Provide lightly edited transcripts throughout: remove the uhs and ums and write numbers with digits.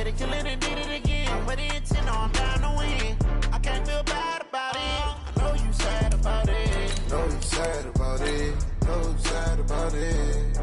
way to kill it and did it again. But the intent, no, I'm down to win. I can't feel bad about it. I know you sad about it. Know you sad about it. Know you sad about it.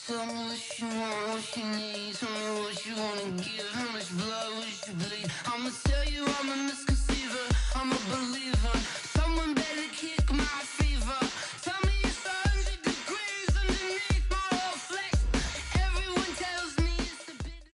Tell me what you want, what you need. Tell me what you wanna give. How much blood would you bleed? I'ma tell you I'm a misconceiver. I'm a believer. Someone better kick my fever. Tell me it's 100 degrees underneath my whole flesh. Everyone tells me it's a bit.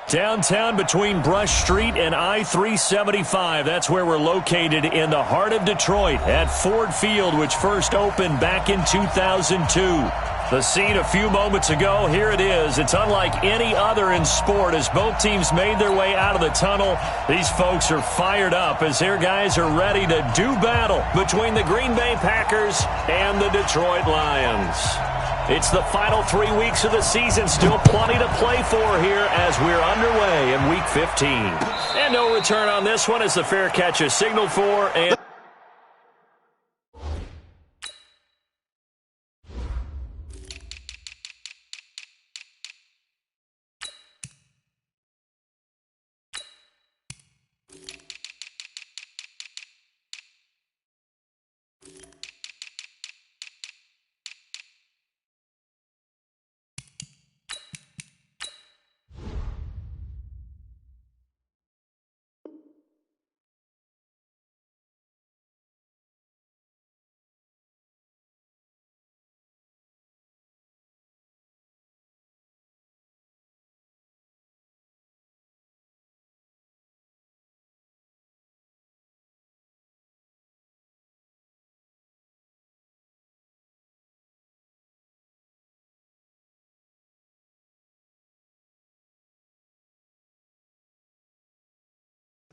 Downtown between Brush Street and I-375. That's where we're located in the heart of Detroit at Ford Field, which first opened back in 2002. The scene a few moments ago, here it is. It's unlike any other in sport as both teams made their way out of the tunnel. These folks are fired up as their guys are ready to do battle between the Green Bay Packers and the Detroit Lions. It's the final 3 weeks of the season. Still plenty to play for here as we're underway in Week 15. And no return on this one as the fair catch is signaled for. And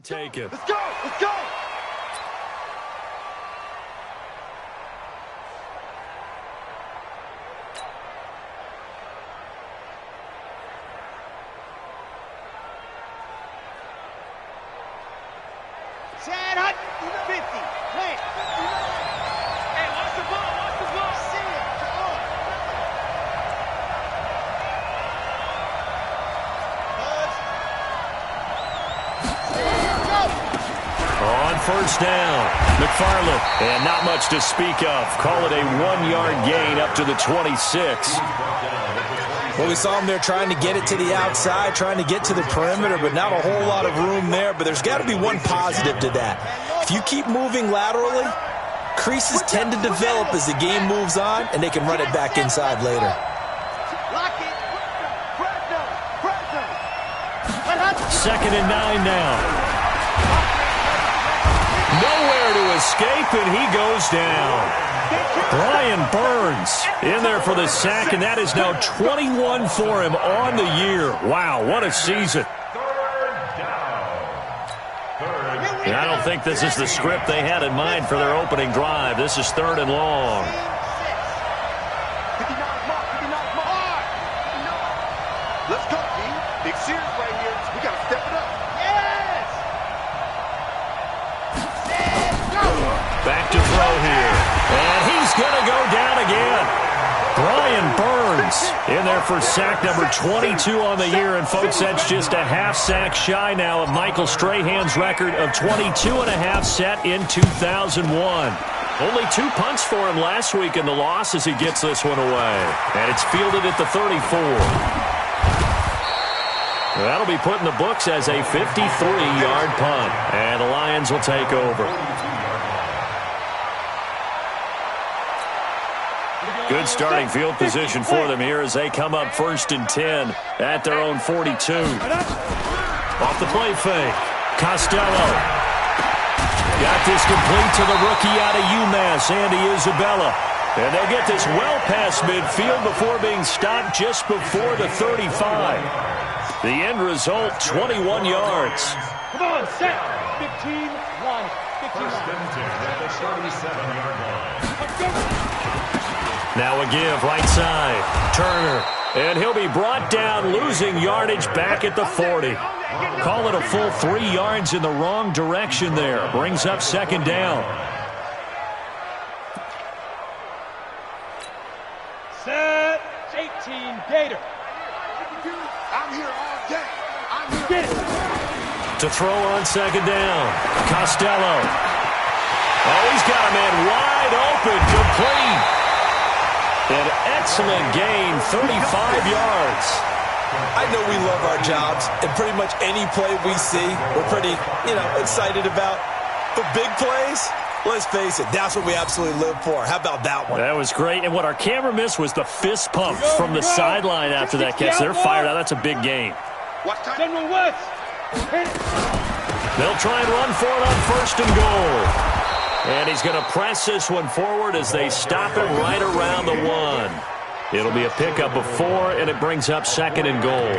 take it. Let's go! Let's go! Chad Hunt, 50. Plant. Hey, watch the ball. Watch the ball. See it. Come on. On first down, McFarland, and not much to speak of. Call it a 1-yard gain up to the 26. Well, we saw him there trying to get it to the outside, trying to get to the perimeter, but not a whole lot of room there. But there's got to be one positive to that. If you keep moving laterally, creases tend to develop as the game moves on, and they can run it back inside later. Second and 9 now. Nowhere to escape, and he goes down. Brian Burns in there for the sack, and that is now 21 for him on the year. Wow, what a season. And I don't think this is the script they had in mind for their opening drive. This is 3rd and long. Let's go, D. Big series right here. We got to step it up. Yes! Back to throw here. And he's going to go down again. Brian Burns in there for sack number 22 on the year. And, folks, that's just a half sack shy now of Michael Strahan's record of 22 and a half set in 2001. Only 2 punts for him last week in the loss as he gets this one away. And it's fielded at the 34. That'll be put in the books as a 53-yard punt. And the Lions will take over. Good starting field position for them here as they come up 1st and 10 at their own 42. Off the play fake. Costello. Got this complete to the rookie out of UMass, Andy Isabella. And they'll get this well past midfield before being stopped just before the 35. The end result, 21 yards. Come on, set. 15-1. 15-1. Now Now a give, right side. Turner. And he'll be brought down, losing yardage back at the 40. Call it a full 3 yards in the wrong direction there. Brings up second down. Set. 18, Gator. I'm here all day. I'm here. Get it. To throw on second down. Costello. Oh, he's got a man wide open, complete. An excellent gain, 35 yards. I know we love our jobs, and pretty much any play we see, we're pretty, excited about. But big plays, let's face it, that's what we absolutely live for. How about that one? That was great, and what our camera missed was the fist pump from the sideline after that catch. They're fired out. That's a big gain. General West. They'll try and run for it on first and goal. And he's going to press this one forward as they stop it right around the 1. It'll be a pickup of 4, and it brings up second and goal.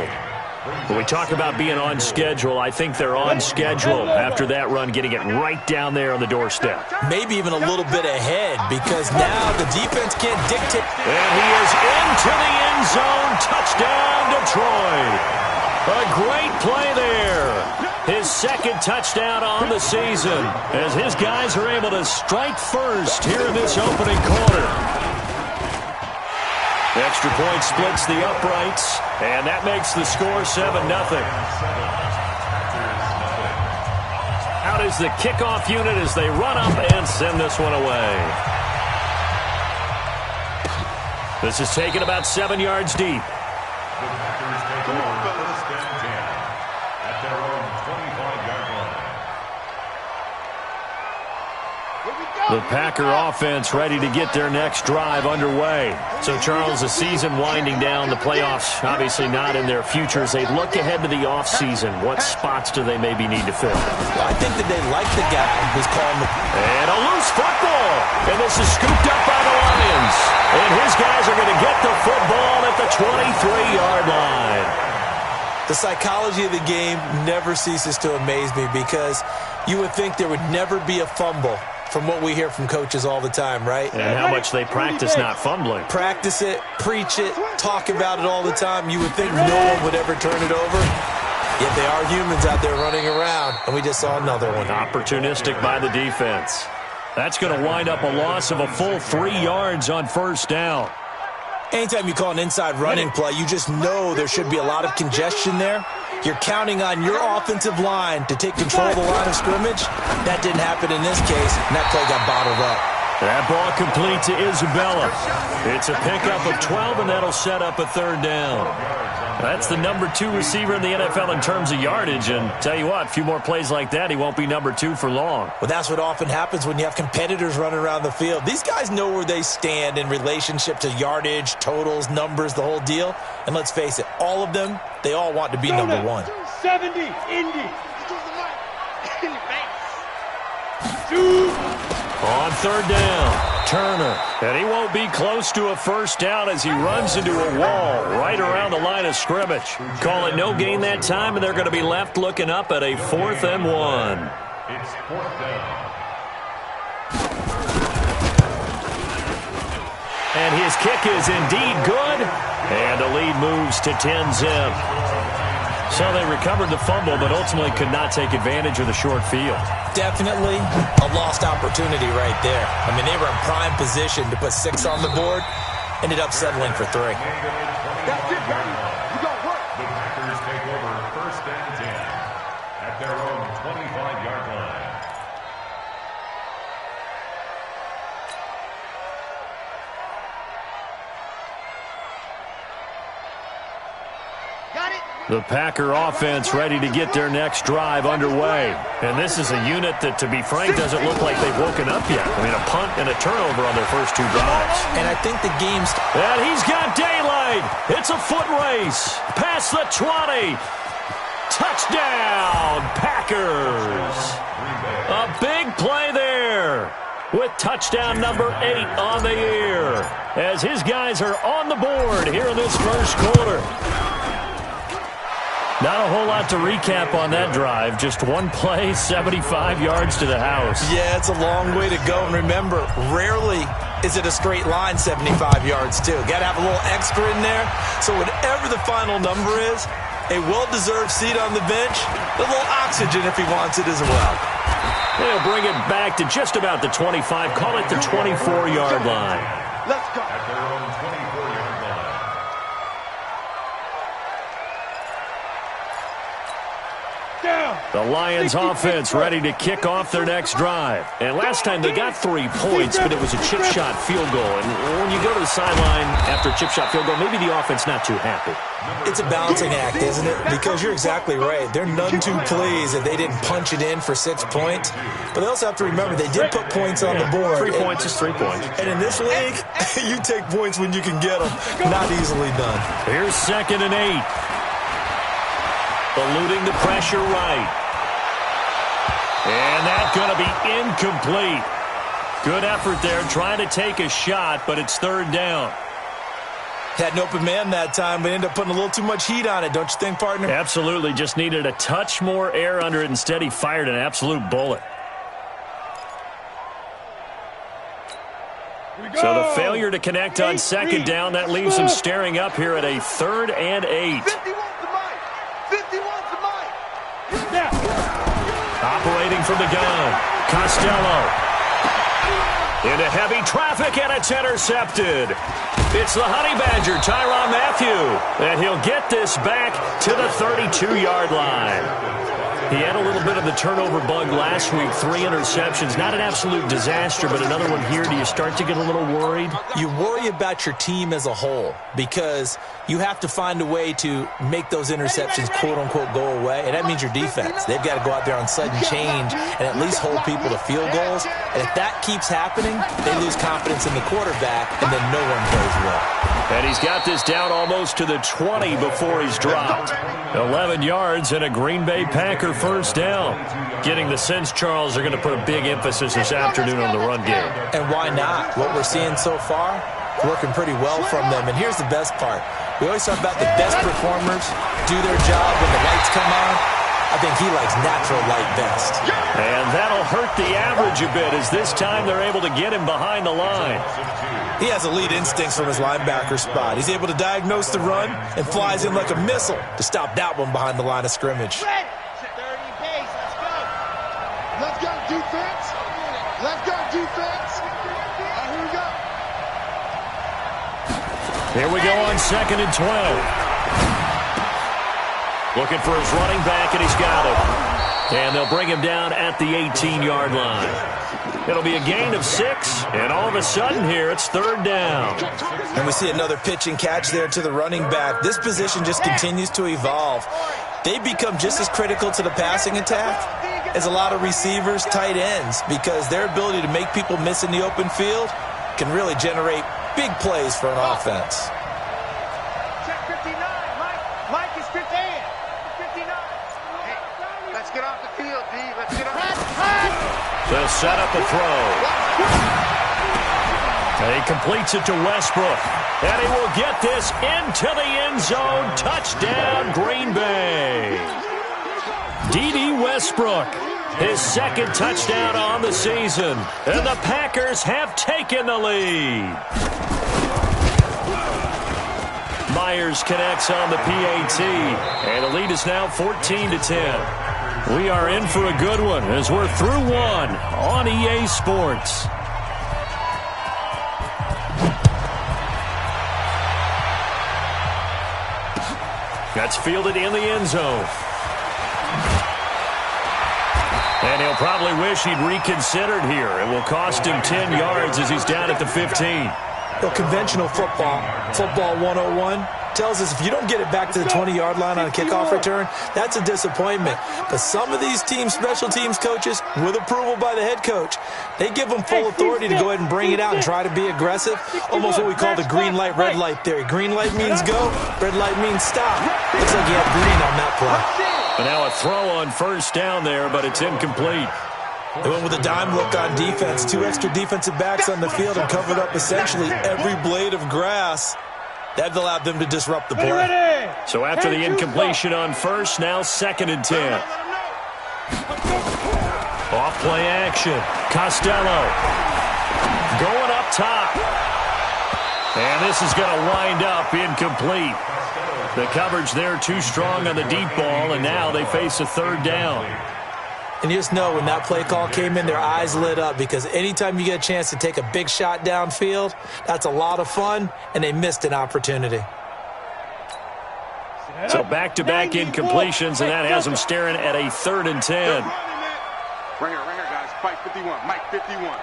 When we talk about being on schedule, I think they're on schedule after that run, getting it right down there on the doorstep. Maybe even a little bit ahead, because now the defense can't dictate. And he is into the end zone. Touchdown, Detroit. A great play there. His second touchdown on the season as his guys are able to strike first here in this opening quarter. Extra point splits the uprights, and that makes the score 7-0. Out is the kickoff unit as they run up and send this one away. This is taken about 7 yards deep. The Packer offense ready to get their next drive underway. So, Charles, the season winding down, the playoffs obviously not in their futures. They look ahead to the offseason. What spots do they maybe need to fill? Well, I think that they like the guy who's calling the... And a loose football. And this is scooped up by the Lions. And his guys are going to get the football at the 23-yard line. The psychology of the game never ceases to amaze me because you would think there would never be a fumble from what we hear from coaches all the time, right? And how much they practice not fumbling. Practice it, preach it, talk about it all the time. You would think no one would ever turn it over. Yet they are humans out there running around, and we just saw another one. Opportunistic by the defense. That's going to wind up a loss of a full 3 yards on first down. Anytime you call an inside running play, you just know there should be a lot of congestion there. You're counting on your offensive line to take control of the line of scrimmage. That didn't happen in this case, and that play got bottled up. That ball complete to Isabella. It's a pickup of 12, and that'll set up a third down. That's the number 2 receiver in the NFL in terms of yardage, and tell you what, a few more plays like that, he won't be number 2 for long. Well, that's what often happens when you have competitors running around the field. These guys know where they stand in relationship to yardage, totals, numbers, the whole deal. And let's face it, all of them, they all want to be number 1. 70, Indy. On third down, Turner. And he won't be close to a first down as he runs into a wall right around the line of scrimmage. Call it no gain that time, and they're going to be left looking up at a 4th and 1. It's 4th down. And his kick is indeed good. And the lead moves to 10-zip. So they recovered the fumble, but ultimately could not take advantage of the short field. Definitely a lost opportunity right there. I mean, they were in prime position to put 6 on the board. Ended up settling for 3. That's it, baby. You got work. The Packers take over 1st and 10 at their own 25-yard line. Got it. The Packer offense ready to get their next drive underway. And this is a unit that, to be frank, doesn't look like they've woken up yet. I mean, a punt and a turnover on their first 2 drives. And I think the game's... And he's got daylight. It's a foot race. Past the 20. Touchdown, Packers. A big play there with touchdown number 8 on the year as his guys are on the board here in this first quarter. Not a whole lot to recap on that drive. Just one play, 75 yards to the house. Yeah, it's a long way to go. And remember, rarely is it a straight line 75 yards, too. Got to have a little extra in there. So whatever the final number is, a well-deserved seat on the bench, a little oxygen if he wants it as well. They'll bring it back to just about the 25. Call it the 24-yard line. Let's go. At their own 24-yard line. The Lions offense ready to kick off their next drive. And last time they got 3 points, but it was a chip shot field goal. And when you go to the sideline after a chip shot field goal, maybe the offense not too happy. It's a balancing act, isn't it? Because you're exactly right. They're none too pleased that they didn't punch it in for 6 points. But they also have to remember they did put points on the board. 3 points is 3 points. And in this league, you take points when you can get them. Not easily done. Here's 2nd and 8. Eluding the pressure right. And that's going to be incomplete. Good effort there trying to take a shot, but it's 3rd down. Had an open man that time, but ended up putting a little too much heat on it, don't you think, partner? Absolutely. Just needed a touch more air under it. Instead, he fired an absolute bullet. So the failure to connect on 2nd down, that leaves him staring up here at a 3rd and 8. 51's the mic. 51's the mic. Yeah. Operating from the gun, Costello. Into heavy traffic, and it's intercepted. It's the Honey Badger, Tyrann Mathieu, and he'll get this back to the 32-yard line. He had a little bit of the turnover bug last week, 3 interceptions. Not an absolute disaster, but another one here. Do you start to get a little worried? You worry about your team as a whole because you have to find a way to make those interceptions, quote-unquote, go away, and that means your defense. They've got to go out there on sudden change and at least hold people to field goals. And if that keeps happening, they lose confidence in the quarterback, and then no one plays well. And he's got this down almost to the 20 before he's dropped. 11 yards and a Green Bay Packer first down. Getting the sense, Charles, they're going to put a big emphasis this afternoon on the run game. And why not? What we're seeing so far, working pretty well from them. And here's the best part. We always talk about the best performers do their job when the lights come on. I think he likes natural light best. And that'll hurt the average a bit as this time they're able to get him behind the line. He has elite instincts from his linebacker spot. He's able to diagnose the run and flies in like a missile to stop that one behind the line of scrimmage. 30 pace, let's go. Let's go, defense. Let's go, defense. Here we go. Here we go on 2nd and 12. Looking for his running back, and he's got him. And they'll bring him down at the 18-yard line. It'll be a gain of 6, and all of a sudden here, it's 3rd down. And we see another pitch and catch there to the running back. This position just continues to evolve. They become just as critical to the passing attack as a lot of receivers, tight ends, because their ability to make people miss in the open field can really generate big plays for an offense. Check 59. Mike is 15. 59. Hey, let's get off the field, D. Let's get off the field. They'll set up a throw. And he completes it to Westbrook. And he will get this into the end zone. Touchdown, Green Bay. D.D. Westbrook, his 2nd touchdown on the season. And the Packers have taken the lead. Myers connects on the PAT. And the lead is now 14-10. We are in for a good one as we're through one on EA Sports. That's fielded in the end zone. And he'll probably wish he'd reconsidered here. It will cost him 10 yards as he's down at the 15. Well, conventional football 101, tells us if you don't get it back to the 20-yard line on a kickoff return, that's a disappointment. But some of these teams, special teams coaches, with approval by the head coach, they give them full authority to go ahead and bring it out and try to be aggressive. Almost what we call the green light, red light theory. Green light means go, red light means stop. Looks like you have green on that play. And now a throw on first down there, but it's incomplete. They went with a dime look on defense. 2 extra defensive backs on the field and covered up essentially every blade of grass. That allowed them to disrupt the play. So after the incompletion on first, now 2nd and 10. Off play action. Costello going up top. And this is going to wind up incomplete. The coverage there too strong on the deep ball, and now they face a 3rd down. And you just know when that play call came in, their eyes lit up, because anytime you get a chance to take a big shot downfield, that's a lot of fun, and they missed an opportunity. So back-to-back incompletions, and that has them staring at a 3rd and 10. Ringer, guys. Mike 51. Mike 51.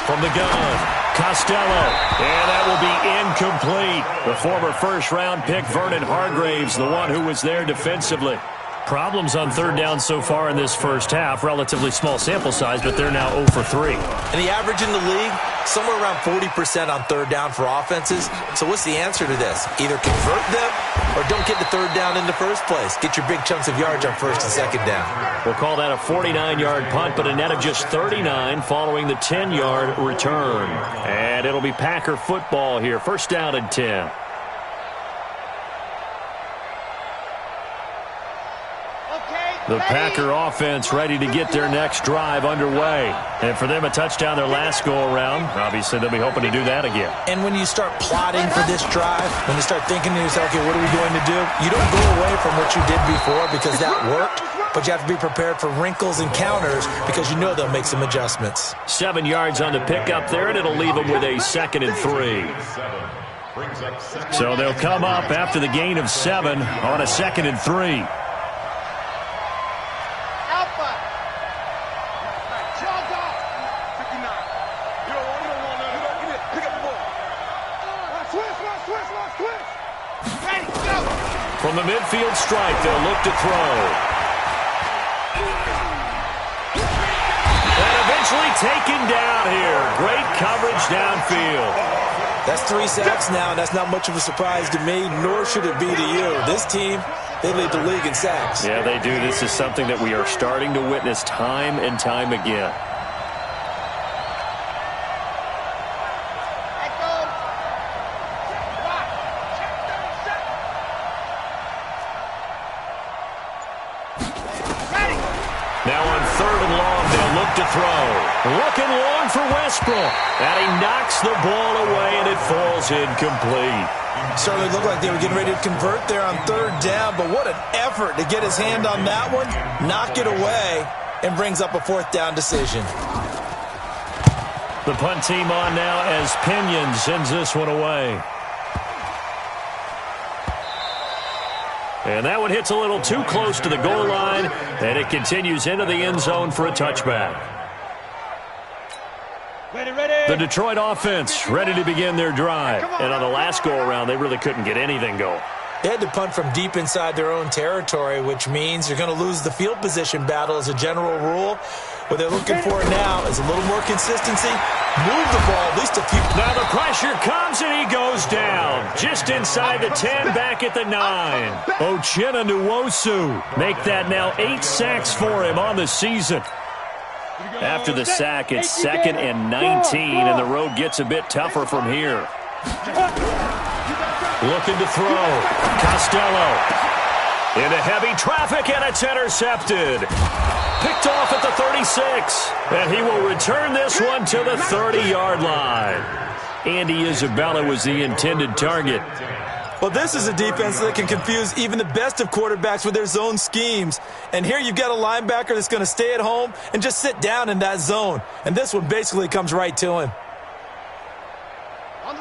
From the gun, Costello, and that will be incomplete. The former first-round pick, Vernon Hargraves, the one who was there defensively. Problems on 3rd down so far in this first half. Relatively small sample size, but they're now 0 for 3. And the average in the league, somewhere around 40% on 3rd down for offenses. So what's the answer to this? Either convert them or don't get the 3rd down in the first place. Get your big chunks of yards on 1st and 2nd down. We'll call that a 49-yard punt, but a net of just 39 following the 10-yard return. And it'll be Packer football here. 1st down and 10. The Packer offense ready to get their next drive underway. And for them, a touchdown their last go-around. Obviously, they'll be hoping to do that again. And when you start plotting for this drive, when you start thinking to yourself, okay, what are we going to do? You don't go away from what you did before because that worked, but you have to be prepared for wrinkles and counters because you know they'll make some adjustments. 7 yards on the pickup there, and it'll leave them with a 2nd and 3. So they'll come up after the gain of 7 on a 2nd and 3. From the midfield stripe, they'll look to throw. And eventually taken down here. Great coverage downfield. That's 3 sacks now, and that's not much of a surprise to me, nor should it be to you. This team, they lead the league in sacks. Yeah, they do. This is something that we are starting to witness time and time again. Now on 3rd and long, they'll look to throw. Looking long for Westbrook. And he knocks the ball away, and it falls incomplete. Certainly looked like they were getting ready to convert there on 3rd down, but what an effort to get his hand on that one, knock it away, and brings up a 4th down decision. The punt team on now as Pinion sends this one away. And that one hits a little too close to the goal line, and it continues into the end zone for a touchback. The Detroit offense ready to begin their drive. And on the last go-around, they really couldn't get anything going. They had to punt from deep inside their own territory, which means you're going to lose the field position battle as a general rule. What they're looking for now is a little more consistency. Move the ball at least a few. Now the pressure comes, and he goes down. Just inside the 10, back at the 9. Uchenna Nwosu make that now 8 sacks for him on the season. After the sack, it's 2nd and 19, and the road gets a bit tougher from here. Looking to throw. Costello into heavy traffic, and it's intercepted. Picked off at the 36, and he will return this one to the 30-yard line. Andy Isabella was the intended target. Well, this is a defense that can confuse even the best of quarterbacks with their zone schemes. And here you've got a linebacker that's going to stay at home and just sit down in that zone. And this one basically comes right to him.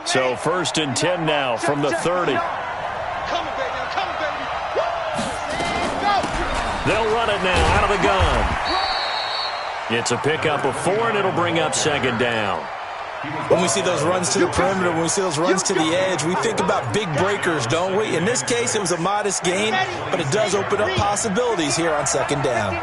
So 1st and 10 now from the 30. They'll run it now out of the gun. It's a pickup of 4, and it'll bring up 2nd down. When we see those runs to the perimeter, when we see those runs to the edge, we think about big breakers, don't we? In this case, it was a modest gain, but it does open up possibilities here on 2nd down.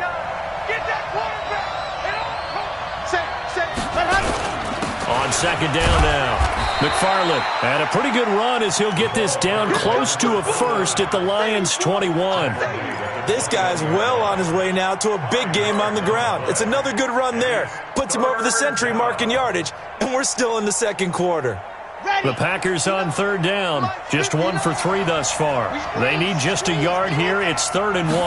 On 2nd down now, McFarland had a pretty good run as he'll get this down close to a 1st at the Lions' 21. This guy's well on his way now to a big game on the ground. It's another good run there. Puts him over the century mark in yardage, and we're still in the 2nd quarter. The Packers on third down. Just 1 for 3 thus far. They need just a yard here. It's 3rd and 1.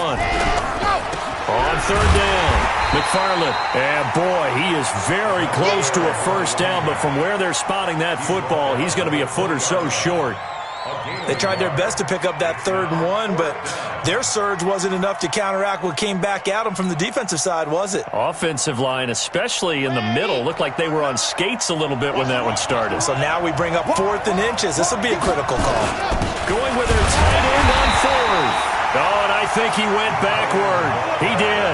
On third down, McFarland. And boy, he is very close to a first down, but from where they're spotting that football, he's going to be a foot or so short. They tried their best to pick up that 3rd and 1, but their surge wasn't enough to counteract what came back at them from the defensive side, was it? Offensive line, especially in the middle, looked like they were on skates a little bit when that one started. So now we bring up 4th and inches. This will be a critical call. Going with their tight end on 4th. Oh, and I think he went backward. He did.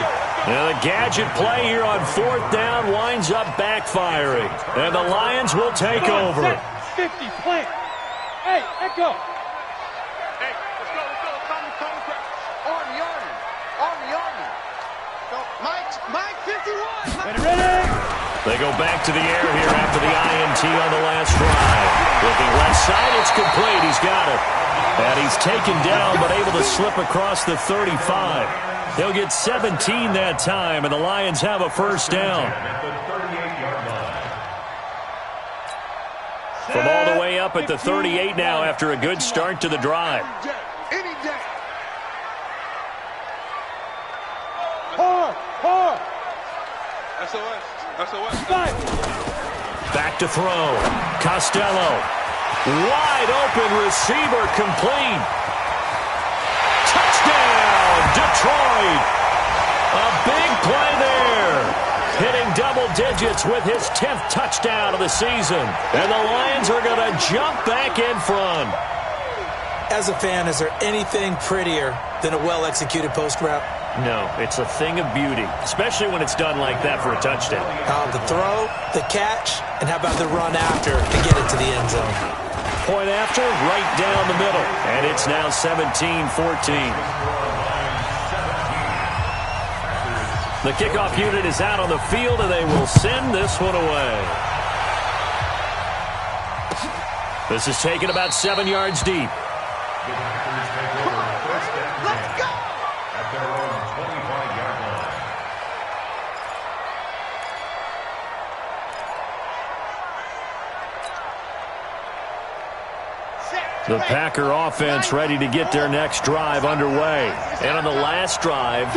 Now the gadget play here on 4th down winds up backfiring. And the Lions will take over. 50, plant. Hey, echo. Hey, let's go. Army. Go, Mike 51. Ready. They go back to the air here after the INT on the last drive. Looking left side, it's complete. He's got it. And he's taken down, but able to slip across the 35. He'll get 17 that time, and the Lions have a first down. From all the way up at the 38 now after a good start to the drive. Any day. Hard. SOS. Back to throw. Costello. Wide open receiver complete. Touchdown, Detroit. A big play there. Hitting double digits with his 10th touchdown of the season. And the Lions are going to jump back in front. As a fan, is there anything prettier than a well-executed post route? No, it's a thing of beauty, especially when it's done like that for a touchdown. The throw, the catch, and how about the run after to get it to the end zone? Point after, right down the middle. And it's now 17-14. The kickoff unit is out on the field, and they will send this one away. This is taken about 7 yards deep. Let's go. At their own 25-yard line. The Packer offense ready to get their next drive underway. And on the last drive,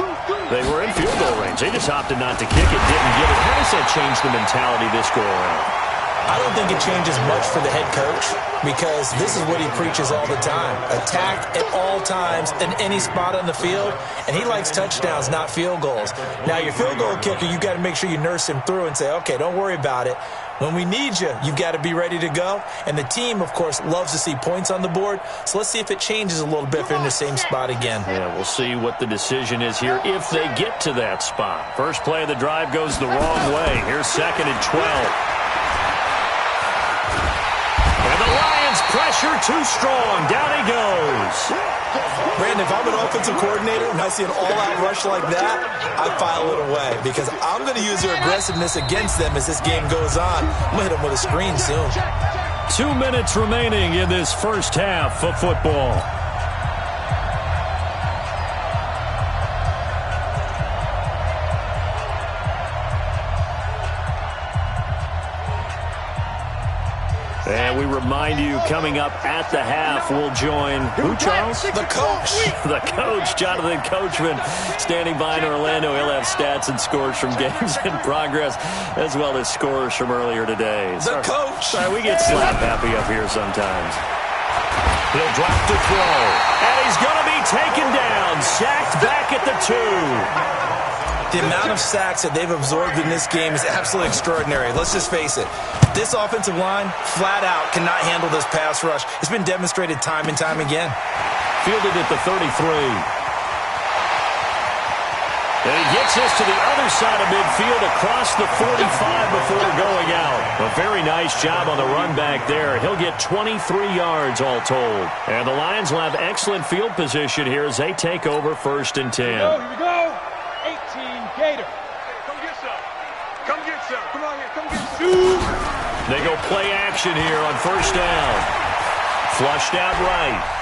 they were in field goal range. They just opted not to kick it, didn't get it. How does that change the mentality this go around? I don't think it changes much for the head coach because this is what he preaches all the time. Attack at all times in any spot on the field, and he likes touchdowns, not field goals. Now, your field goal kicker, you've got to make sure you nurse him through and say, okay, don't worry about it. When we need you, you've got to be ready to go. And the team, of course, loves to see points on the board. So let's see if it changes a little bit if they're in the same spot again. Yeah, we'll see what the decision is here if they get to that spot. First play of the drive goes the wrong way. Here's 2nd and 12. And the Lions pressure too strong. Down he goes. Brandon, if I'm an offensive coordinator and I see an all-out rush like that, I file it away because I'm going to use their aggressiveness against them as this game goes on. I'm going to hit them with a screen soon. 2 minutes remaining in this first half of football. And we remind you, coming up at the half, we'll join who, Charles? The coach. The coach, Jonathan Coachman, standing by in Orlando. He'll have stats and scores from games in progress, as well as scores from earlier today. The coach. Sorry, we get slap happy up here sometimes. He'll drop to throw, and he's going to be taken down, sacked back at the 2. The amount of sacks that they've absorbed in this game is absolutely extraordinary. Let's just face it. This offensive line, flat out, cannot handle this pass rush. It's been demonstrated time and time again. Fielded at the 33. And he gets us to the other side of midfield across the 45 before going out. A very nice job on the run back there. He'll get 23 yards all told. And the Lions will have excellent field position here as they take over 1st and 10. Here we go. 18 Gator. Come get some. Come get some. Come on here. Come get some. They go play action here on 1st down. Flushed out right.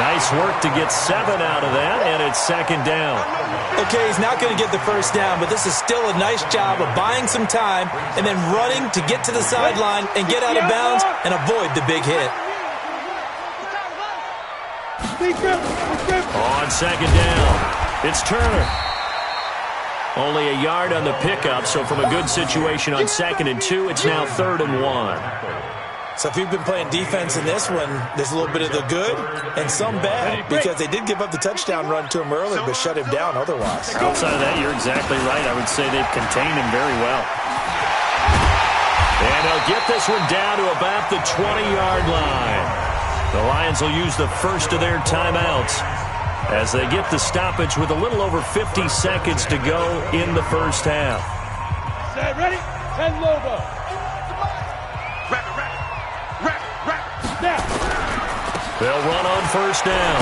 Nice work to get 7 out of that, and it's second down. Okay, he's not going to get the first down, but this is still a nice job of buying some time and then running to get to the sideline and get out of bounds and avoid the big hit. On second down, it's Turner. Only a yard on the pickup, so from a good situation on 2nd and 2, it's now 3rd and 1. So if you've been playing defense in this one, there's a little bit of the good and some bad because they did give up the touchdown run to him early but shut him down otherwise. Outside of that, you're exactly right. I would say they've contained him very well. And they'll get this one down to about the 20-yard line. The Lions will use the first of their timeouts as they get the stoppage with a little over 50 seconds to go in the first half. Set, ready? 10 logo. They'll run on first down.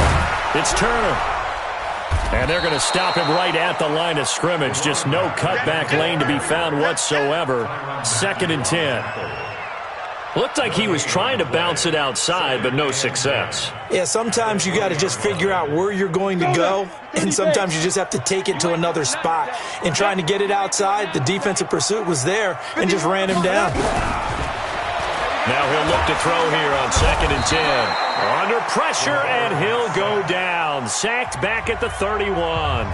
It's Turner. And they're going to stop him right at the line of scrimmage. Just no cutback lane to be found whatsoever. 2nd and 10. Looked like he was trying to bounce it outside, but no success. Yeah, sometimes you got to just figure out where you're going to go, and sometimes you just have to take it to another spot. In trying to get it outside, the defensive pursuit was there and just ran him down. Now he'll look to throw here on 2nd and 10. Under pressure, and he'll go down. Sacked back at the 31.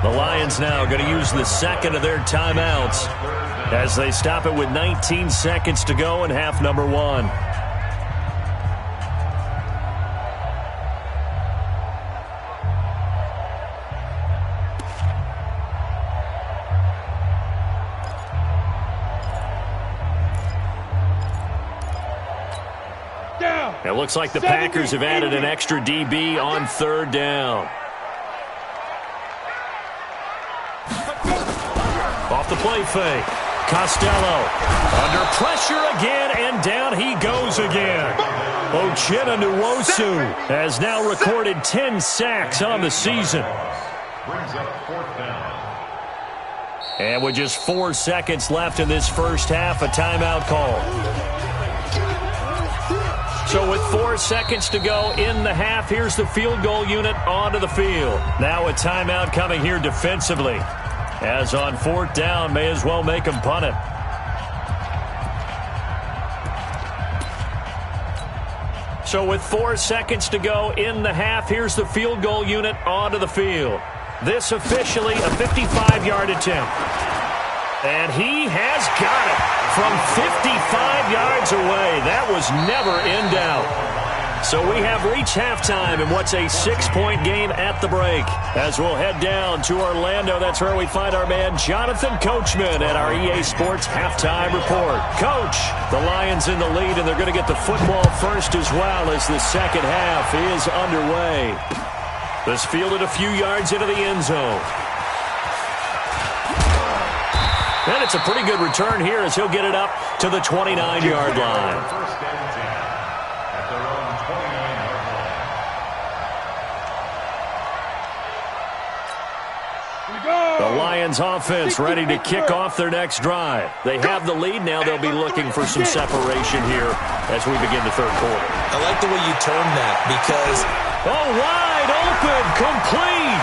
The Lions now going to use the second of their timeouts as they stop it with 19 seconds to go in half number 1. It looks like the Packers have added an extra DB on 3rd down. Off the play fake. Costello under pressure again, and down he goes again. Uchenna Nwosu has now recorded 10 sacks on the season. Brings up 4th down. And with just 4 seconds left in this first half, a timeout call. So with 4 seconds to go in the half, here's the field goal unit onto the field. Now a timeout coming here defensively. As on 4th down, may as well make him punt it. So with 4 seconds to go in the half, here's the field goal unit onto the field. This officially a 55-yard attempt. And he has got it from 55 yards away. That was never in doubt. So we have reached halftime in what's a 6-point game at the break. As we'll head down to Orlando, that's where we find our man Jonathan Coachman at our EA Sports Halftime Report. Coach, the Lions in the lead, and they're going to get the football first as well as the second half is underway. This fielded a few yards into the end zone. And it's a pretty good return here as he'll get it up to the 29-yard line. First down and 10 at their own 29-yard line. The Lions offense ready to kick off their next drive. They have the lead. Now they'll be looking for some separation here as we begin the third quarter. I like the way you termed that because... Oh, wide open, complete.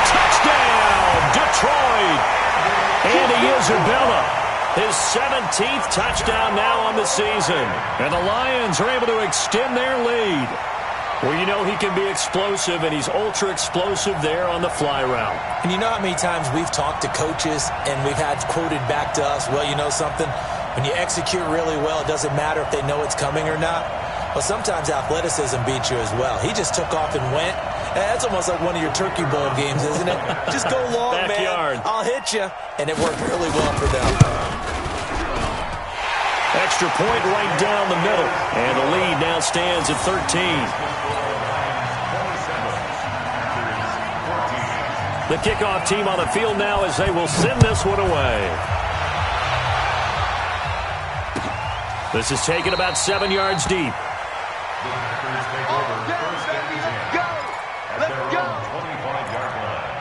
Touchdown, Detroit. Andy Isabella, his 17th touchdown now on the season. And the Lions are able to extend their lead. Well, you know he can be explosive, and he's ultra-explosive there on the fly route. And you know how many times we've talked to coaches and we've had quoted back to us, well, you know something? When you execute really well, it doesn't matter if they know it's coming or not. Well, sometimes athleticism beats you as well. He just took off and went. That's almost like one of your Turkey Bowl games, isn't it? Just go long, Backyard. man. I'll hit you. And it worked really well for them. Extra point right down the middle. And the lead now stands at 13. The kickoff team on the field now as they will send this one away. This is taken about 7 yards deep. The Packers take over first down and 10 at their own 25-yard line.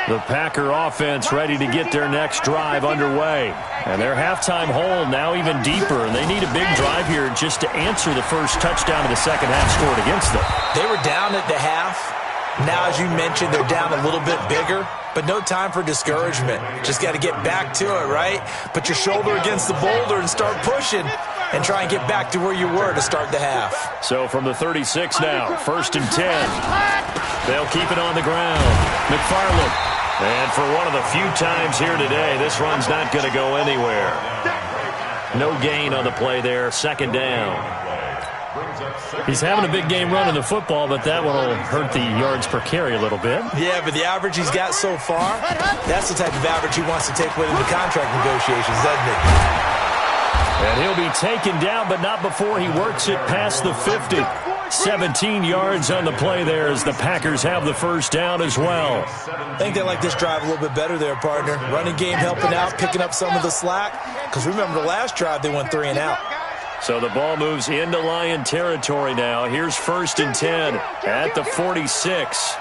The Packer offense ready to get their next drive underway. And their halftime hole now even deeper, and they need a big drive here just to answer the first touchdown of the second half scored against them. They were down at the half. Now, as you mentioned, they're down a little bit bigger, but no time for discouragement. Just got to get back to it, right? Put your shoulder against the boulder and start pushing and try and get back to where you were to start the half. So from the 36 now, 1st and 10. They'll keep it on the ground. McFarland. And for one of the few times here today, this run's not going to go anywhere. No gain on the play there, 2nd down. He's having a big game running the football, but that one will hurt the yards per carry a little bit. Yeah, but the average he's got so far, that's the type of average he wants to take with him to contract negotiations, doesn't it? And he'll be taken down, but not before he works it past the 50. 17 yards on the play there as the Packers have the first down as well. I think they like this drive a little bit better there, partner. Running game helping out, picking up some of the slack. Because remember, the last drive they went 3 and out. So the ball moves into Lion territory now. Here's 1st and 10 at the 46.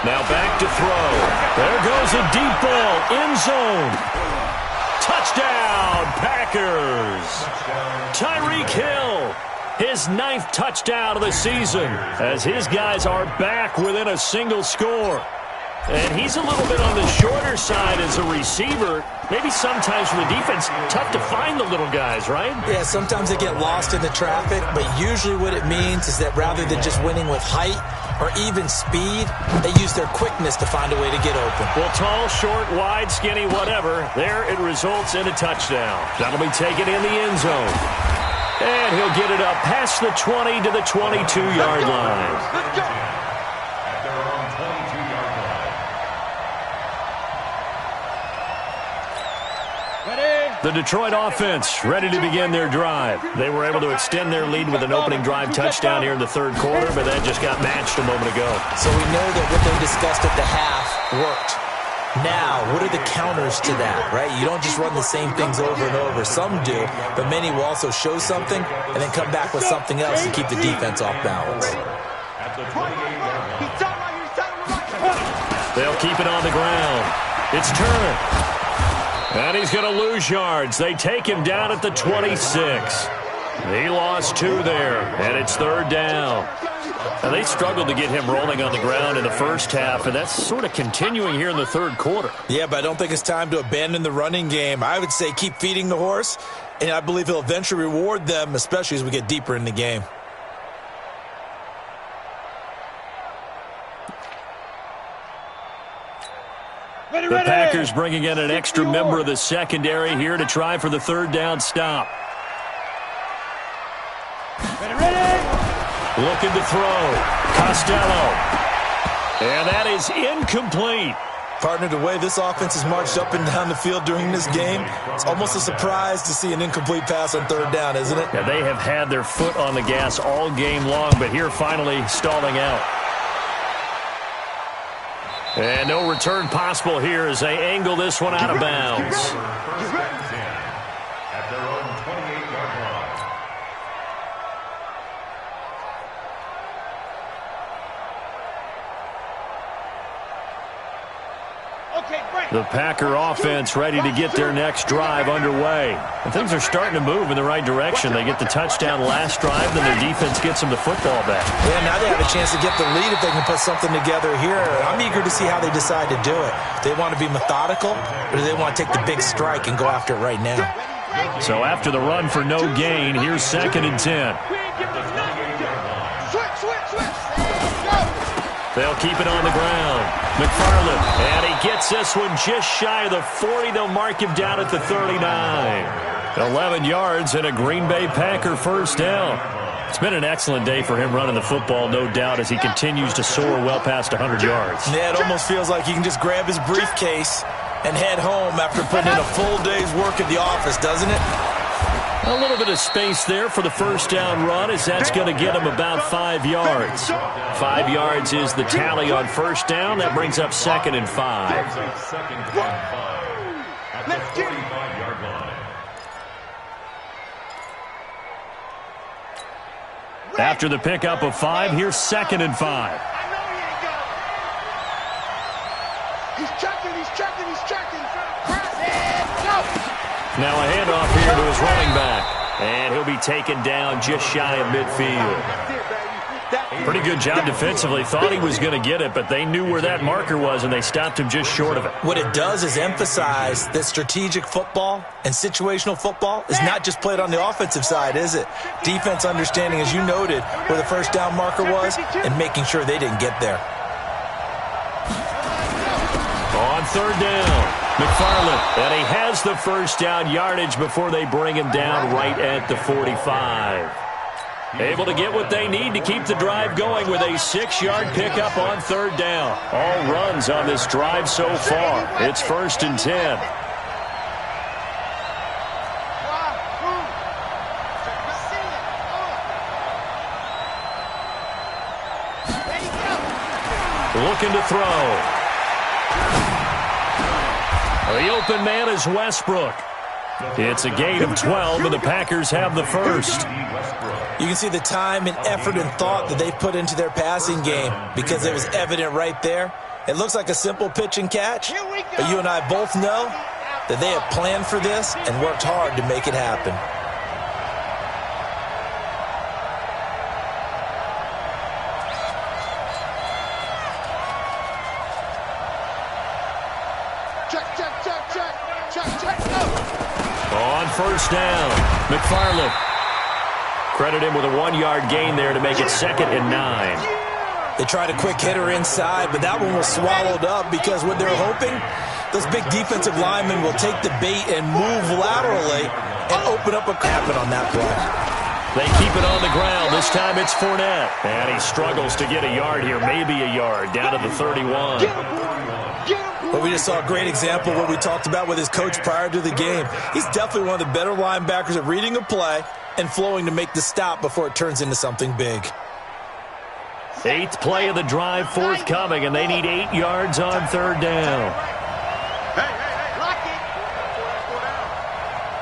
Now back to throw. There goes a deep ball. End zone. Touchdown, Packers. Tyreek Hill. His 9th touchdown of the season as his guys are back within a single score. And he's a little bit on the shorter side as a receiver. Maybe sometimes for the defense, tough to find the little guys, right? Yeah, sometimes they get lost in the traffic, but usually what it means is that rather than just winning with height or even speed, they use their quickness to find a way to get open. Well, tall, short, wide, skinny, whatever, there it results in a touchdown. That'll be taken in the end zone. And he'll get it up past the 20 to the 22-yard line. Let's go. At their own 22-yard line. The Detroit offense ready to begin their drive. They were able to extend their lead with an opening drive touchdown here in the 3rd quarter, but that just got matched a moment ago. So we know that what they discussed at the half worked. Now, what are the counters to that, right? You don't just run the same things over and over. Some do, but many will also show something and then come back with something else to keep the defense off balance. At the 28-yard line. They'll keep it on the ground. It's Turner. And he's going to lose yards. They take him down at the 26. He lost 2 there, and it's 3rd down. Now, they struggled to get him rolling on the ground in the first half, and that's sort of continuing here in the 3rd quarter. Yeah, but I don't think it's time to abandon the running game. I would say keep feeding the horse, and I believe he'll eventually reward them, especially as we get deeper in the game. The Packers bringing in an extra member of the secondary here to try for the 3rd down stop. Looking to throw. Costello. And that is incomplete. Partner, the way this offense has marched up and down the field during this game, it's almost a surprise to see an incomplete pass on 3rd down, isn't it? Yeah, they have had their foot on the gas all game long, but here finally stalling out. And no return possible here as they angle this one out of bounds. At their own 28-yard line. The Packer offense ready to get their next drive underway. And things are starting to move in the right direction. They get the touchdown last drive, then their defense gets them the football back. Yeah, now they have a chance to get the lead if they can put something together here. I'm eager to see how they decide to do it. Do they want to be methodical, or do they want to take the big strike and go after it right now? So after the run for no gain, here's 2nd and 10. They'll keep it on the ground. McFarland, and he gets this one just shy of the 40. They'll mark him down at the 39. 11 yards and a Green Bay Packer first down. It's been an excellent day for him running the football, no doubt, as he continues to soar well past 100 yards. Yeah, it almost feels like he can just grab his briefcase and head home after putting in a full day's work at the office, doesn't it? A little bit of space there for the first down run, as that's going to get him about 5 yards. 5 yards is the tally on first down. That brings up 2nd and 5. Second and 5 at the 45-yard After the pickup of 5, here's 2nd and 5. I know he ain't got it. He's checking. Press it. Go. Now a handoff here to his running back. And he'll be taken down just shy of midfield. Pretty good job defensively. Thought he was going to get it, but they knew where that marker was, and they stopped him just short of it. What it does is emphasize that strategic football and situational football is not just played on the offensive side, is it? Defense understanding, as you noted, where the first down marker was and making sure they didn't get there. On 3rd down, McFarland, and he has the first down yardage before they bring him down right at the 45. Able to get what they need to keep the drive going with a 6-yard pickup on 3rd down. All runs on this drive so far. It's 1st and 10. Looking to throw. The open man is Westbrook. It's a gain of 12, and the Packers have the first. You can see the time and effort and thought that they put into their passing game because it was evident right there. It looks like a simple pitch and catch, but you and I both know that they have planned for this and worked hard to make it happen. Check. On 1st down, McFarland. Credit him with a 1-yard gain there to make it 2nd and 9. They tried a quick hitter inside, but that one was swallowed up because what they're hoping, those big defensive linemen will take the bait and move laterally and open up a happen on that play. They keep it on the ground. This time it's Fournette. And he struggles to get a yard here, maybe a yard, down to the 31. But we just saw a great example of what we talked about with his coach prior to the game. He's definitely one of the better linebackers at reading a play and flowing to make the stop before it turns into something big. 8th play of the drive forthcoming, and they need 8 yards on 3rd down. Hey, lock it.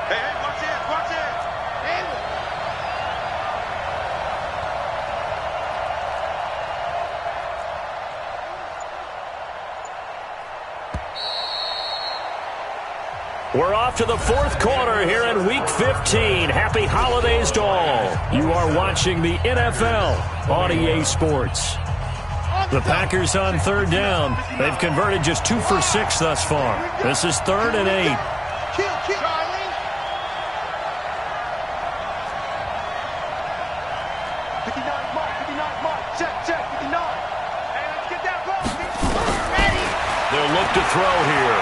Hey, watch it. We're off to the 4th quarter here in Week 15. Happy holidays to all. You are watching the NFL on EA Sports. The Packers on 3rd down. They've converted just 2 for 6 thus far. This is 3rd and 8. Kill, Charlie. 59 mark. Check, 59. Hey, let's get that ball. Ready. They'll look to throw here.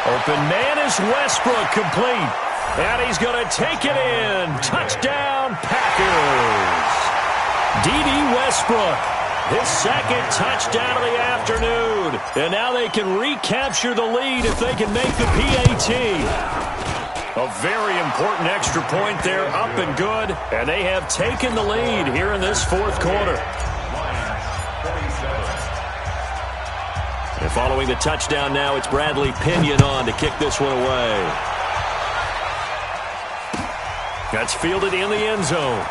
Open man is Westbrook, complete. And he's going to take it in. Touchdown, Packers. D.D. Westbrook, his 2nd touchdown of the afternoon. And now they can recapture the lead if they can make the PAT. A very important extra point there, up and good. And they have taken the lead here in this 4th quarter. And following the touchdown now, it's Bradley Pinion on to kick this one away. That's fielded in the end zone.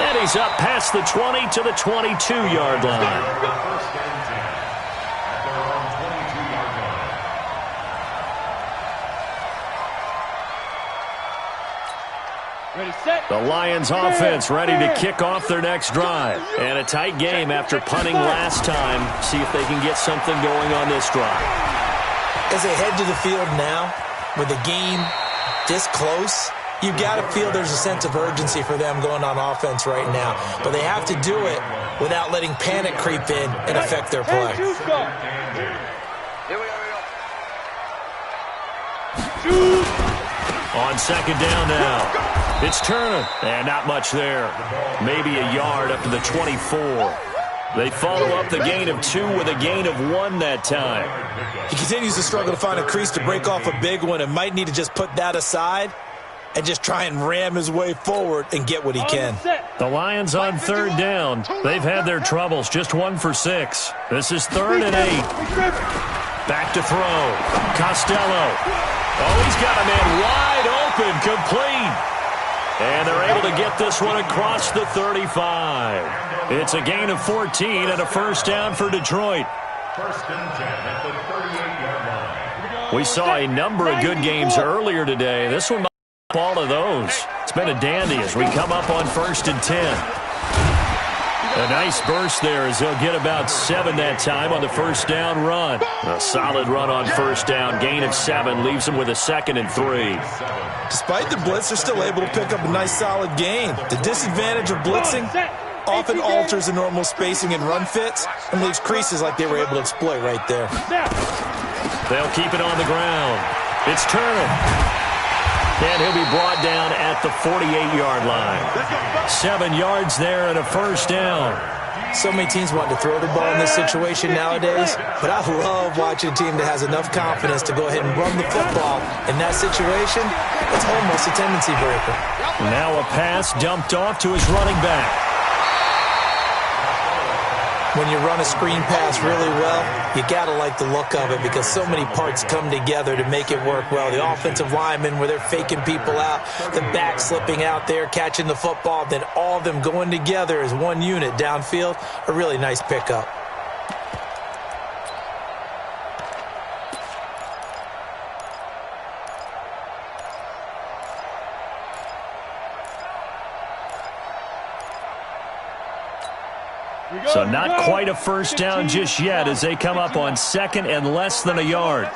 And he's up past the 20 to the 22-yard line. The Lions offense ready to kick off their next drive. And a tight game after punting last time. See if they can get something going on this drive. As they head to the field now, with the game this close, you've got to feel there's a sense of urgency for them going on offense right now. But they have to do it without letting panic creep in and affect their play. On 2nd down now. It's Turner, and not much there. Maybe a yard up to the 24. They follow up the gain of 2 with a gain of 1 that time. He continues to struggle to find a crease to break off a big one and might need to just put that aside and just try and ram his way forward and get what he can. The Lions on 3rd down. They've had their troubles, just 1 for 6. This is 3rd and 8. Back to throw. Costello. Oh, he's got a man wide open. And they're able to get this one across the 35. It's a gain of 14 and a first down for Detroit. First and 10 at the 38-yard line. We saw a number of good games earlier today. This one might be all of those. It's been a dandy as we come up on first and 10. A nice burst there as they'll get about 7 that time on the first down run. A solid run on first down. Gain of 7 leaves them with a 2nd and 3. Despite the blitz, they're still able to pick up a nice solid gain. The disadvantage of blitzing often alters the normal spacing and run fits and leaves creases like they were able to exploit right there. They'll keep it on the ground. It's Turner. And he'll be brought down at the 48-yard line. 7 yards there and a first down. So many teams want to throw the ball in this situation nowadays, but I love watching a team that has enough confidence to go ahead and run the football. In that situation, it's almost a tendency breaker. Now a pass dumped off to his running back. When you run a screen pass really well, you got to like the look of it because so many parts come together to make it work well. The offensive linemen, where they're faking people out, the back slipping out there, catching the football, then all of them going together as one unit downfield, a really nice pickup. So not quite a first down just yet as they come up on 2nd and less than a yard.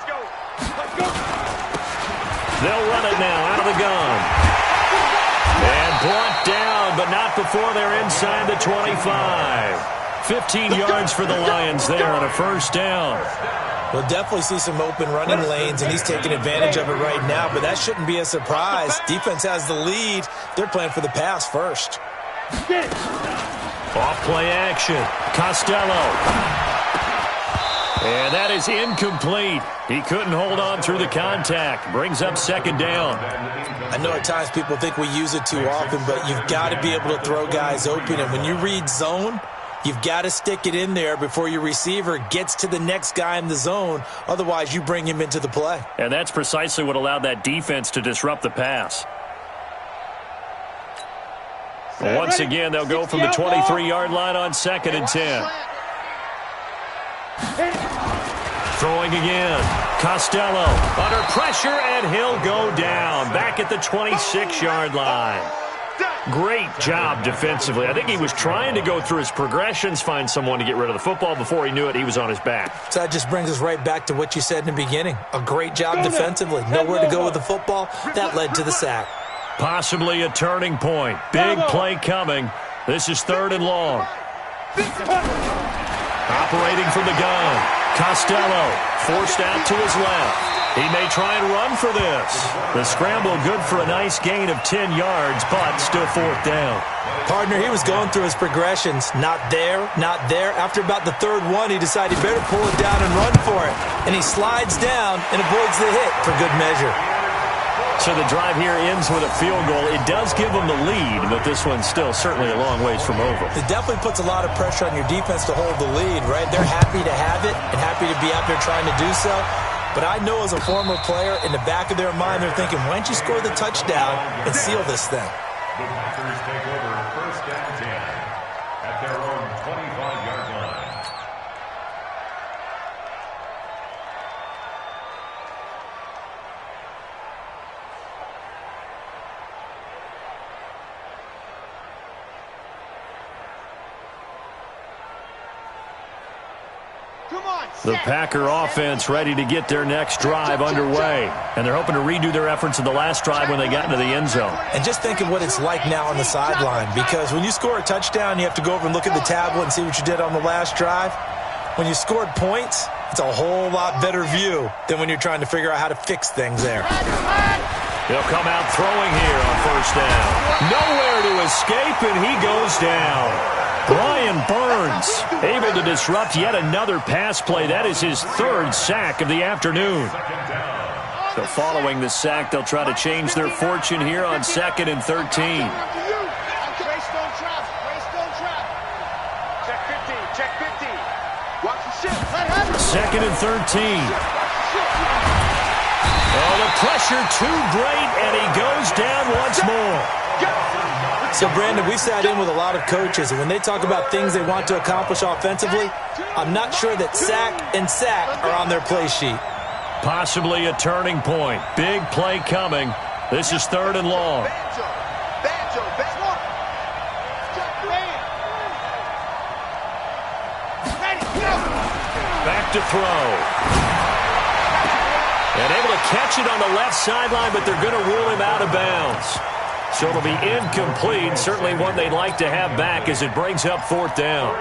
They'll run it now out of the gun. And brought down, but not before they're inside the 25. 15 yards for the Lions there on a first down. We'll definitely see some open running lanes, and he's taking advantage of it right now, but that shouldn't be a surprise. Defense has the lead. They're playing for the pass first. Off-play action. Costello. And that is incomplete. He couldn't hold on through the contact. Brings up 2nd down. I know at times people think we use it too often, but you've got to be able to throw guys open. And when you read zone, you've got to stick it in there before your receiver gets to the next guy in the zone. Otherwise, you bring him into the play. And that's precisely what allowed that defense to disrupt the pass. Once again, they'll go from the 23-yard line on 2nd and 10. Throwing again. Costello under pressure, and he'll go down. Back at the 26-yard line. Great job defensively. I think he was trying to go through his progressions, find someone to get rid of the football. Before he knew it, he was on his back. So that just brings us right back to what you said in the beginning. A great job defensively. Nowhere to go with the football. That led to the sack. Possibly a turning point. Big play coming. This is 3rd and long. Operating from the gun. Costello forced out to his left. He may try and run for this. The scramble good for a nice gain of 10 yards, but still 4th down. Partner, he was going through his progressions. Not there, not there. After about the 3rd one, he decided he better pull it down and run for it. And he slides down and avoids the hit for good measure. So the drive here ends with a field goal. It does give them the lead, but this one's still certainly a long ways from over. It definitely puts a lot of pressure on your defense to hold the lead, right? They're happy to have it and happy to be out there trying to do so. But I know as a former player, in the back of their mind, they're thinking, why don't you score the touchdown and seal this thing? The Packers take over first and 10 at their own 25-yard line. The Packer offense ready to get their next drive underway. And they're hoping to redo their efforts in the last drive when they got into the end zone. And just think of what it's like now on the sideline, because when you score a touchdown, you have to go over and look at the tablet and see what you did on the last drive. When you scored points, it's a whole lot better view than when you're trying to figure out how to fix things there. They'll come out throwing here on first down. Nowhere to escape, and he goes down. Brian Burns able to disrupt yet another pass play. That is his 3rd sack of the afternoon. So following the sack, they'll try to change their fortune here on 2nd and 13. Check 50. Watch the ship. 2nd and 13. Oh, the pressure too great, and he goes down once more. So, Brandon, we sat in with a lot of coaches, and when they talk about things they want to accomplish offensively, I'm not sure that sack and sack are on their play sheet. Possibly a turning point. Big play coming. This is 3rd and long. Back to throw. And able to catch it on the left sideline, but they're going to rule him out of bounds. So it'll be incomplete. Certainly one they'd like to have back as it brings up 4th down.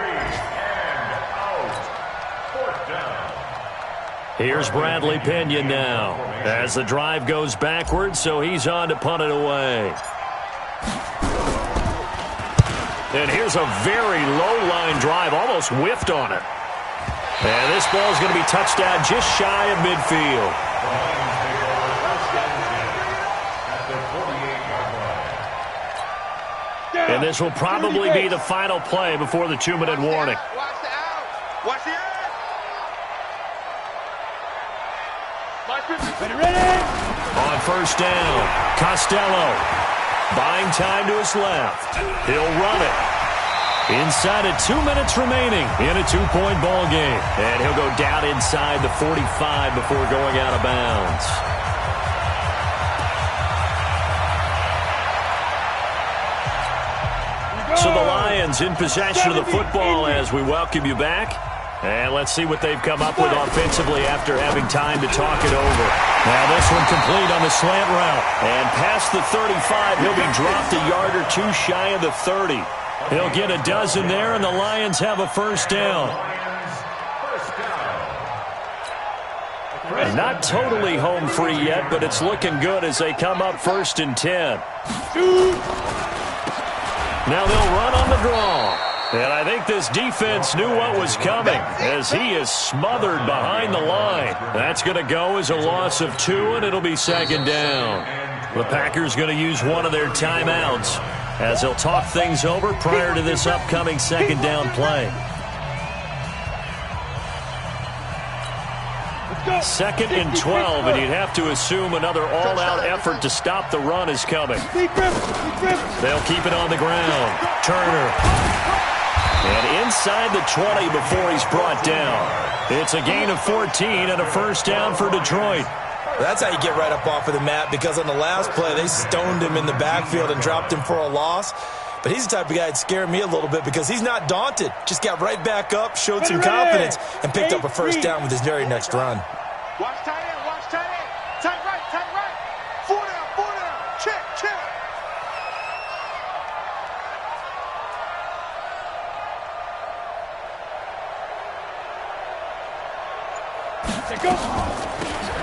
Here's Bradley Pinion now as the drive goes backwards, so he's on to punt it away. And here's a very low-line drive, almost whiffed on it. And this ball is going to be touched down just shy of midfield. And this will probably be the final play before the 2-minute warning. Watch the out. Watch the out. On 1st down, Costello buying time to his left. He'll run it. Inside of 2 minutes remaining in a 2-point ball game. And he'll go down inside the 45 before going out of bounds. So the Lions in possession of the football as we welcome you back. And let's see what they've come up with offensively after having time to talk it over. Now this one complete on the slant route. And past the 35, he'll be dropped a yard or two shy of the 30. He'll get a dozen there, and the Lions have a 1st down. And not totally home free yet, but it's looking good as they come up 1st and 10. Now they'll run on the draw. And I think this defense knew what was coming as he is smothered behind the line. That's going to go as a loss of 2, and it'll be 2nd down. The Packers going to use one of their timeouts as they'll talk things over prior to this upcoming 2nd down play. 2nd and 12, and you'd have to assume another all-out effort to stop the run is coming. They'll keep it on the ground. Turner. And inside the 20 before he's brought down. It's a gain of 14 and a 1st down for Detroit. That's how you get right up off of the mat, because on the last play, they stoned him in the backfield and dropped him for a loss. But he's the type of guy that'd scare me a little bit because he's not daunted. Just got right back up, showed some confidence, and picked up a 1st down with his very next run. Watch tight end, watch tight end. Tight right, tight right. 4 down, 4 down. Check, check.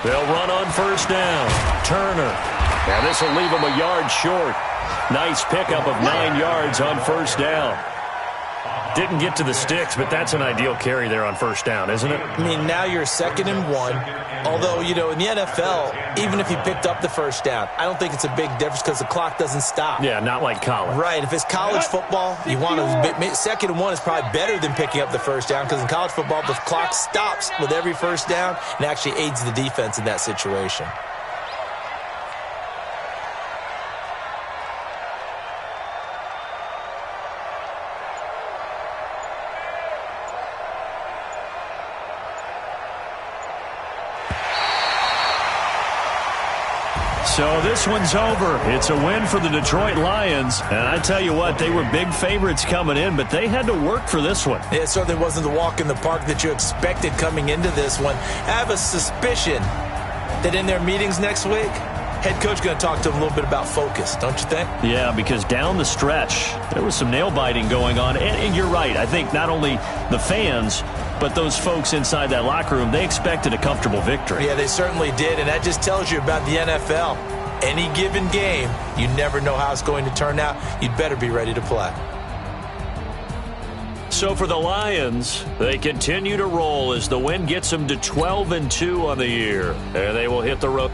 They'll run on 1st down. Turner. Now this will leave him a yard short. Nice pickup of 9 yards on 1st down. Didn't get to the sticks, but that's an ideal carry there on 1st down, isn't it? I mean, now you're 2nd and 1. Although, you know, in the NFL, even if you picked up the 1st down, I don't think it's a big difference because the clock doesn't stop. Yeah, not like college. Right. If it's college football, you want to 2nd and 1 is probably better than picking up the 1st down because in college football, the clock stops with every 1st down and actually aids the defense in that situation. So this one's over. It's a win for the Detroit Lions. And I tell you what, they were big favorites coming in, but they had to work for this one. It certainly wasn't the walk in the park that you expected coming into this one. I have a suspicion that in their meetings next week, head coach going to talk to them a little bit about focus, don't you think? Yeah, because down the stretch, there was some nail-biting going on. And you're right. I think not only the fans, but those folks inside that locker room, they expected a comfortable victory. Yeah, they certainly did, and that just tells you about the NFL. Any given game, you never know how it's going to turn out. You'd better be ready to play. So for the Lions, they continue to roll as the win gets them to 12-2 on the year. And they will hit the road.